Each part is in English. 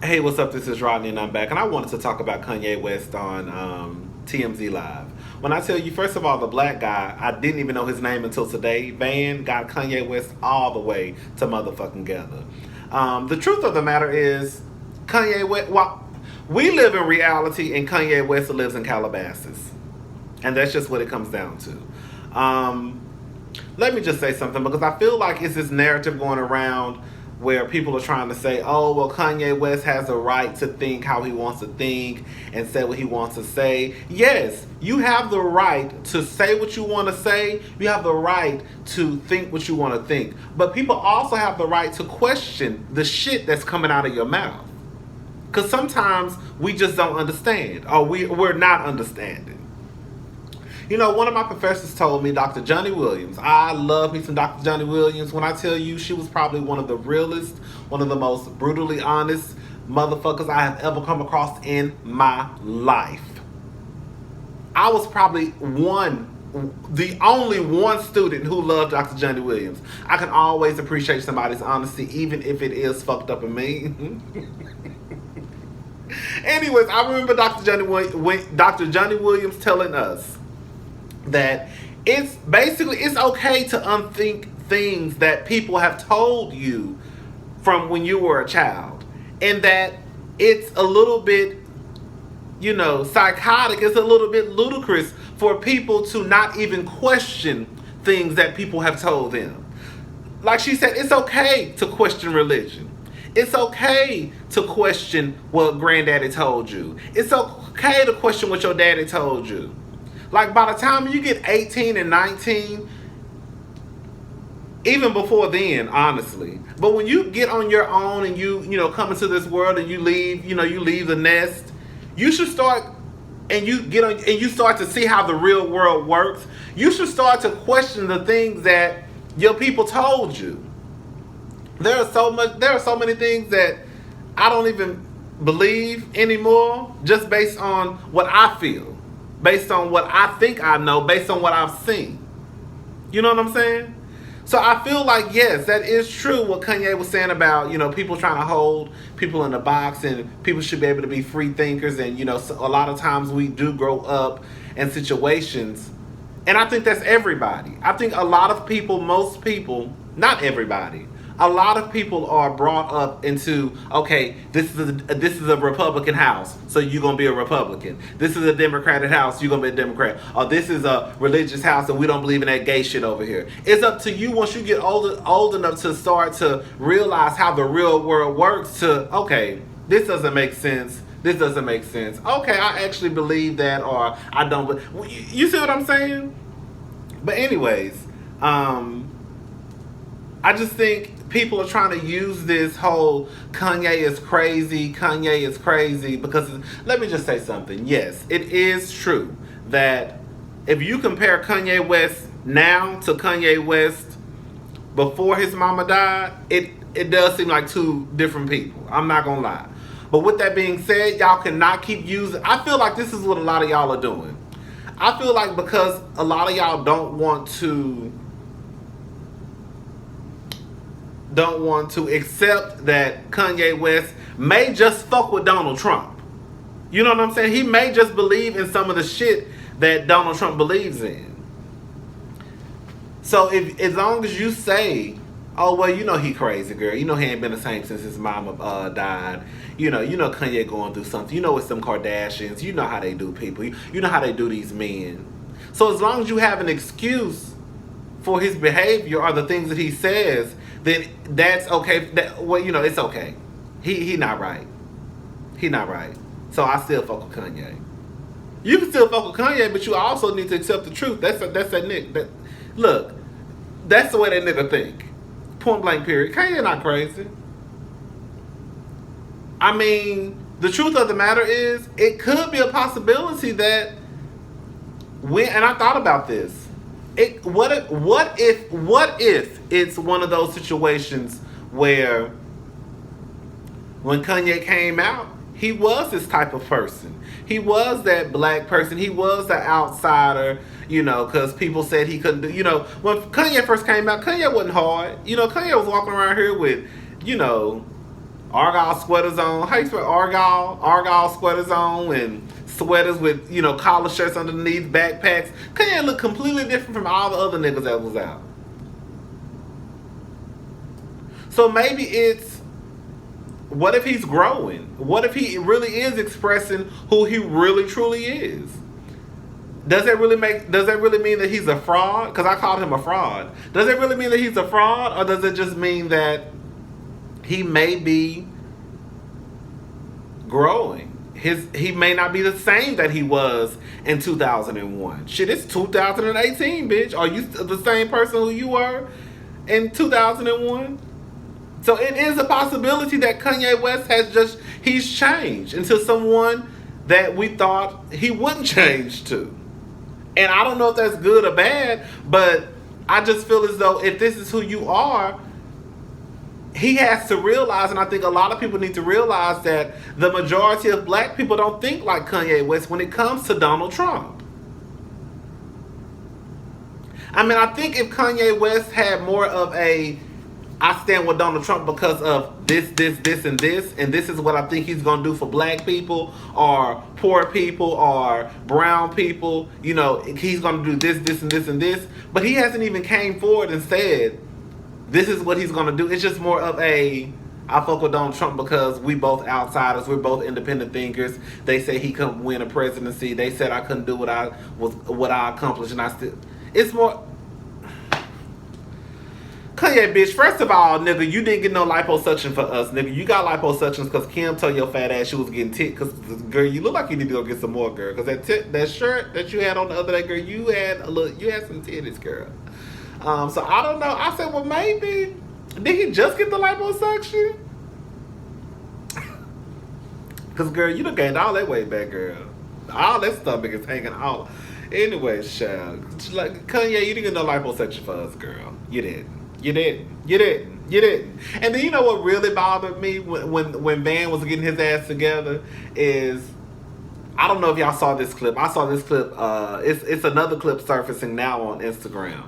Hey, what's up? This is Rodney, and I'm back. And I wanted to talk about Kanye West on TMZ Live. When I tell you, first of all, the black guy, I didn't even know his name until today. Van got Kanye West all the way to motherfucking gather. The truth of the matter is, Kanye West, well, we live in reality, and Kanye West lives in Calabasas. And that's just what it comes down to. Let me just say something because I feel like it's this narrative going around where people are trying to say, oh, well, Kanye West has a right to think how he wants to think and say what he wants to say. Yes, you have the right to say what you want to say. You have the right to think what you want to think. But people also have the right to question the shit that's coming out of your mouth. Because sometimes we just don't understand, or we're not understanding. You know, one of my professors told me, Dr. Johnny Williams. I love me some Dr. Johnny Williams. When I tell you, she was probably one of the realest, one of the most brutally honest motherfuckers I have ever come across in my life. I was probably the only one student who loved Dr. Johnny Williams. I can always appreciate somebody's honesty, even if it is fucked up in me. Anyways, I remember Dr. Johnny Williams telling us that it's okay to unthink things that people have told you from when you were a child, and that it's a little bit, psychotic. It's a little bit ludicrous for people to not even question things that people have told them. Like she said, it's okay to question religion. It's okay to question what granddaddy told you. It's okay to question what your daddy told you. Like, by the time you get 18 and 19, even before then, honestly. But when you get on your own and you come into this world and you leave the nest, you should start, and you start to see how the real world works. You should start to question the things that your people told you. There are so many things that I don't even believe anymore, just based on what I feel, based on what I think I know, based on what I've seen. You know what I'm saying? So I feel like, yes, that is true what Kanye was saying about, people trying to hold people in a box, and people should be able to be free thinkers. And, so a lot of times we do grow up in situations, and I think that's everybody. I think a lot of people, most people, not everybody, a lot of people are brought up into, okay, this is a Republican house, so you're going to be a Republican. This is a Democratic house, you're going to be a Democrat. Or this is a religious house, and we don't believe in that gay shit over here. It's up to you once you get old enough to start to realize how the real world works to, okay, this doesn't make sense. This doesn't make sense. Okay, I actually believe that, or I don't. You see what I'm saying? But anyways, I just think people are trying to use this whole Kanye is crazy, because let me just say something. Yes, it is true that if you compare Kanye West now to Kanye West before his mama died, it does seem like two different people. I'm not gonna lie. But with that being said, y'all cannot keep using, I feel like this is what a lot of y'all are doing. I feel like because a lot of y'all don't want to accept that Kanye West may just fuck with Donald Trump. You know what I'm saying? He may just believe in some of the shit that Donald Trump believes in. So as long as you say, oh, well, he crazy, girl. He ain't been the same since his mama died. You know Kanye going through something. It's them Kardashians. You know how they do people. You know how they do these men. So as long as you have an excuse for his behavior or the things that he says, then that's okay. It's okay. He not right. He not right. So I still fuck with Kanye. You can still fuck with Kanye, but you also need to accept the truth. That's that nigga. Look, that's the way that nigga think. Point blank period. Kanye not crazy. I mean, the truth of the matter is, it could be a possibility that and I thought about this. What if it's one of those situations where when Kanye came out, he was this type of person. He was that black person. He was the outsider, because people said he couldn't do, when Kanye first came out, Kanye wasn't hard. Kanye was walking around here with, Argyle sweaters on. How you spell Argyle? Argyle sweaters on and sweaters with, collar shirts underneath, backpacks. Kanye look completely different from all the other niggas that was out. So maybe it's, what if he's growing? What if he really is expressing who he really truly is? Does that really mean that he's a fraud? Because I called him a fraud. Does it really mean that he's a fraud, or does it just mean that he may be growing? He may not be the same that he was in 2001. Shit, it's 2018, bitch. Are you the same person who you were in 2001? So it is a possibility that Kanye West he's changed into someone that we thought he wouldn't change to. And I don't know if that's good or bad, but I just feel as though if this is who you are, he has to realize, and I think a lot of people need to realize, that the majority of black people don't think like Kanye West when it comes to Donald Trump. I mean, I think if Kanye West had more of a, I stand with Donald Trump because of this, and this is what I think he's going to do for black people or poor people or brown people. He's going to do this, and this. But he hasn't even came forward and said, this is what he's going to do. It's just more of a, I fuck with Donald Trump because we both outsiders. We're both independent thinkers. They say he couldn't win a presidency. They said I couldn't do what I accomplished, and I still. It's more. Kanye, bitch, first of all, nigga, you didn't get no liposuction for us, nigga. You got liposuctions because Kim told your fat ass she was getting tit. Because, girl, you look like you need to go get some more, girl. Because that shirt that you had on the other day, girl, you had some titties, girl. So I don't know. I said, well, maybe. Did he just get the liposuction? Because, girl, you done gained all that weight back, girl. All that stomach is hanging out. Anyway, child. Like, Kanye, you didn't get no liposuction for us, girl. You didn't. You didn't. And then you know what really bothered me when Van was getting his ass together is, I don't know if y'all saw this clip. I saw this clip. It's another clip surfacing now on Instagram.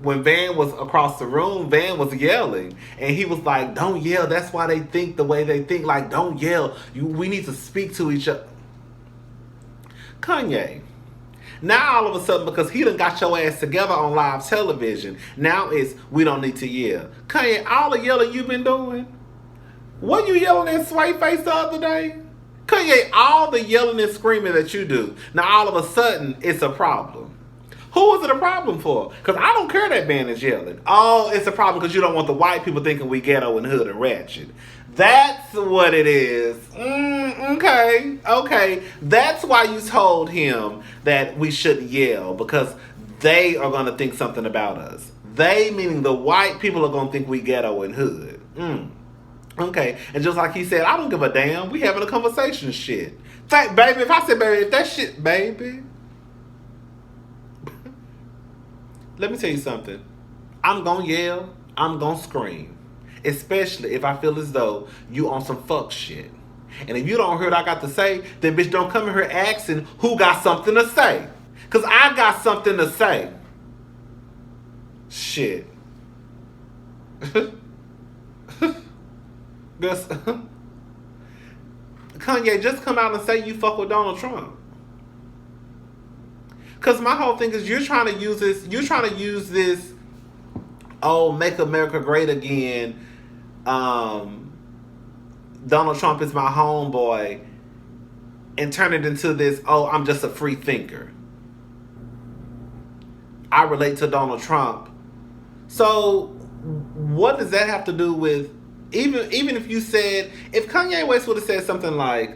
When Van was across the room, Van was yelling, and he was like, "Don't yell. That's why they think the way they think. Like, don't yell. We need to speak to each other." Kanye. Now all of a sudden, because he done got your ass together on live television, now it's, we don't need to yell. Kanye, all the yelling you been doing, what you yelling at Sway Face the other day? Kanye, all the yelling and screaming that you do, now all of a sudden, it's a problem. Who is it a problem for? Because I don't care that band is yelling. Oh, it's a problem because you don't want the white people thinking we ghetto and hood and ratchet. That's what it is. Okay. That's why you told him that we shouldn't yell, because they are going to think something about us. They, meaning the white people, are going to think we ghetto and hood. Okay. And just like he said, I don't give a damn. We having a conversation shit. Baby, if I said, baby, if that shit, baby. Let me tell you something. I'm going to yell. I'm going to scream. Especially if I feel as though you on some fuck shit. And if you don't hear what I got to say, then bitch don't come in here asking who got something to say. Because I got something to say. Shit. Kanye, just come out and say you fuck with Donald Trump. Because my whole thing is you're trying to use this, oh, make America great again. Donald Trump is my homeboy, and turn it into this, oh, I'm just a free thinker. I relate to Donald Trump. So what does that have to do with, even if you said, if Kanye West would have said something like,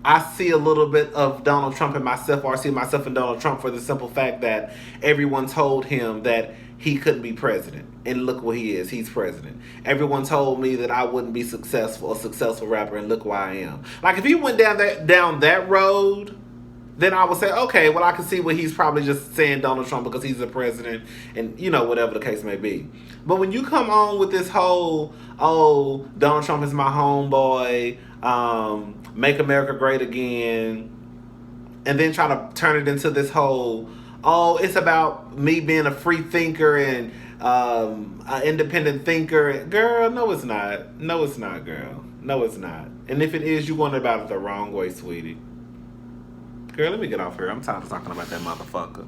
I see a little bit of Donald Trump in myself, or I see myself in Donald Trump, for the simple fact that everyone told him that he couldn't be president. And look what he is. He's president. Everyone told me that I wouldn't be a successful rapper, and look where I am. Like, if he went down that road, then I would say, okay, well, I can see what he's probably just saying Donald Trump because he's the president, and, whatever the case may be. But when you come on with this whole, oh, Donald Trump is my homeboy, make America great again, and then try to turn it into this whole, oh, it's about me being a free thinker and An independent thinker. Girl, no, it's not. No, it's not, girl. No, it's not. And if it is, you're going about it the wrong way, sweetie. Girl, let me get off here. I'm tired of talking about that motherfucker.